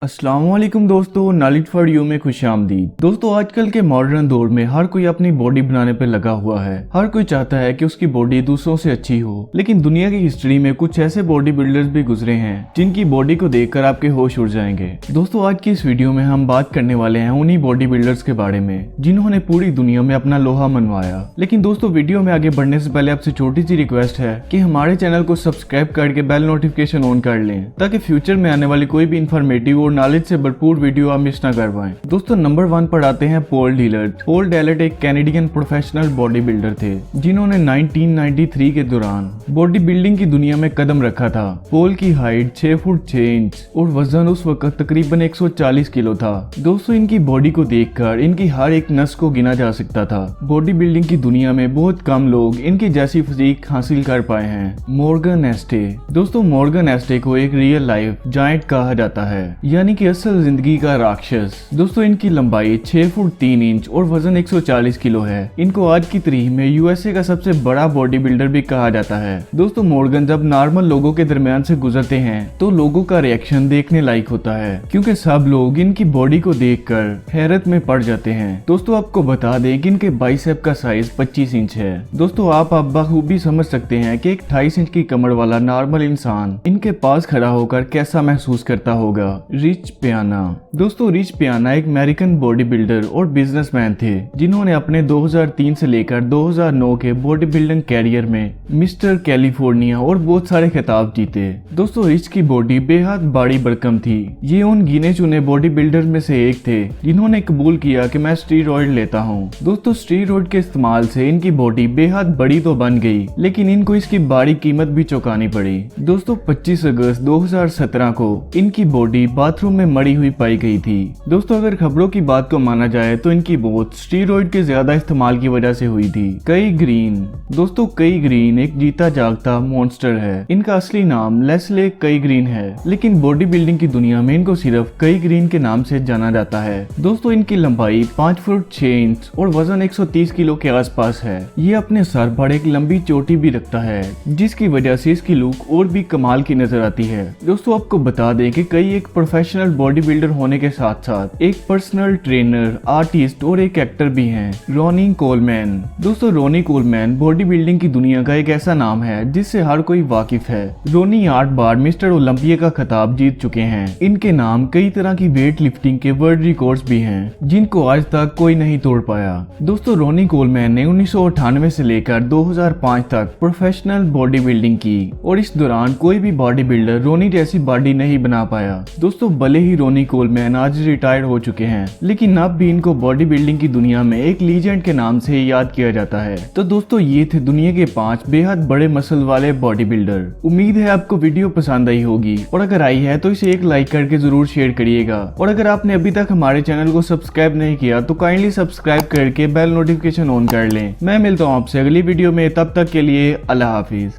अस्सलामुअलैकुम दोस्तों, knowledge for you में खुशामदीद। दोस्तों, आजकल के मॉडर्न दौर में हर कोई अपनी बॉडी बनाने पर लगा हुआ है। हर कोई चाहता है कि उसकी बॉडी दूसरों से अच्छी हो, लेकिन दुनिया की हिस्ट्री में कुछ ऐसे बॉडी बिल्डर्स भी गुजरे हैं जिनकी बॉडी को देखकर आपके होश उड़ जाएंगे। दोस्तों, आज की इस वीडियो में हम बात करने वाले हैं उन्हीं बॉडी बिल्डर्स के बारे में जिन्होंने पूरी दुनिया में अपना लोहा मनवाया। लेकिन दोस्तों, वीडियो में आगे बढ़ने से पहले आपसे छोटी सी रिक्वेस्ट है कि हमारे चैनल को सब्सक्राइब करके बेल नोटिफिकेशन ऑन कर लें, ताकि फ्यूचर में आने वाली कोई भी इंफॉर्मेटिव और नॉलेज से भरपूर वीडियो आप मिस ना कर पाएं। दोस्तों, नंबर 1 पर आते हैं पॉल डीलर्ट। पॉल डीलर्ट एक कैनेडियन प्रोफेशनल बॉडी बिल्डर थे जिन्होंने 1993 के दौरान बॉडी बिल्डिंग की दुनिया में कदम रखा था। पॉल की हाइट 6 फुट 6 इंच और वजन उस वक्त तकरीबन 140 किलो था। दोस्तों, इनकी बॉडी को देखकर इनकी हर एक नस को गिना जा सकता था। बॉडी बिल्डिंग की दुनिया में बहुत कम लोग इनकी जैसी फिजिक हासिल कर पाए हैं। मॉर्गन एस्टे। दोस्तों, मॉर्गन एस्टे को एक रियल लाइफ जायंट कहा जाता है, यानी कि असल जिंदगी का राक्षस। दोस्तों, इनकी लंबाई 6 फुट 3 इंच और वजन 140 किलो है। इनको आज की तारीख में यूएसए का सबसे बड़ा बॉडी बिल्डर भी कहा जाता है। दोस्तों, मॉर्गन जब नॉर्मल लोगों के दरमियान से गुजरते हैं तो लोगों का रिएक्शन देखने लायक होता है, क्योंकि सब लोग इनकी बॉडी को देखकर हैरत में पड़ जाते हैं। दोस्तों, आपको बता दें कि इनके बाइसेप का साइज 25 इंच है। दोस्तों, आप बखूबी समझ सकते हैं कि एक 28 इंच की कमर वाला नॉर्मल इंसान इनके पास खड़ा होकर कैसा महसूस करता होगा। रिच पियाना। दोस्तों, रिच पियाना एक अमेरिकन बॉडी बिल्डर और बिजनेसमैन थे जिन्होंने अपने 2003 से लेकर 2009 के बॉडी बिल्डिंग कैरियर में मिस्टर कैलिफोर्निया और बहुत सारे खिताब जीते। दोस्तों, रिच की बॉडी बेहद बड़ी भरकम थी। ये उन गिने चुने बॉडी बिल्डर में से एक थे जिन्होंने कबूल किया कि मैं स्टीरॉयड लेता हूँ। दोस्तों, स्टीरॉयड के इस्तेमाल से इनकी बॉडी बेहद बड़ी तो बन गई, लेकिन इनको इसकी बड़ी कीमत भी चुकानी पड़ी। दोस्तों, 25 अगस्त 2017 को इनकी बॉडी बाथरूम में मरी हुई पाई गई थी। दोस्तों, अगर खबरों की बात को माना जाए तो इनकी मौत स्टीरॉयड के ज्यादा इस्तेमाल की वजह से हुई थी। कई ग्रीन। दोस्तों, कई ग्रीन एक जीता जागता मॉन्स्टर है। इनका असली नाम लेस्ले कई ग्रीन है, लेकिन बॉडी बिल्डिंग की दुनिया में इनको सिर्फ कई ग्रीन के नाम से जाना जाता है। दोस्तों, इनकी लंबाई 5 फुट 6 इंच और वजन 130 किलो के आसपास है। ये अपने सर पर एक लंबी चोटी भी रखता है, जिसकी वजह से इसकी लुक और भी कमाल की नजर आती है। दोस्तों, आपको बता दें कि कई एक प्रोफेशनल बॉडी बिल्डर होने के साथ साथ एक पर्सनल ट्रेनर, आर्टिस्ट और एक एक्टर भी हैं। Ronnie Coleman. दोस्तों, रोनी कोलमैन बॉडी बिल्डिंग की दुनिया का एक ऐसा नाम है जिससे हर कोई वाकिफ है। रोनी 8 बार मिस्टर ओलंपिया का खिताब जीत चुके हैं। इनके नाम कई तरह की वेट लिफ्टिंग के वर्ल्ड रिकॉर्ड्स भी हैं, जिनको आज तक कोई नहीं तोड़ पाया। दोस्तों, रोनी कोलमैन ने 1998 से लेकर 2005 तक प्रोफेशनल बॉडी बिल्डिंग की और इस दौरान कोई भी बॉडी बिल्डर रोनी जैसी बॉडी नहीं बना पाया। दोस्तों, भले ही रोनी कोलमैन आज रिटायर्ड हो चुके हैं, लेकिन अब भी इनको बॉडी बिल्डिंग की दुनिया में एक लीजेंड के नाम से याद किया जाता है। तो दोस्तों, ये थे दुनिया के 5 बेहद बड़े मसल वाले बॉडी बिल्डर। उम्मीद है आपको वीडियो पसंद आई होगी, और अगर आई है तो इसे एक लाइक करके जरूर शेयर करिएगा। और अगर आपने अभी तक हमारे चैनल को सब्सक्राइब नहीं किया तो काइंडली सब्सक्राइब करके बेल नोटिफिकेशन ऑन कर लें। मैं मिलता हूँ आपसे अगली वीडियो में, तब तक के लिए अल्लाह हाफिज।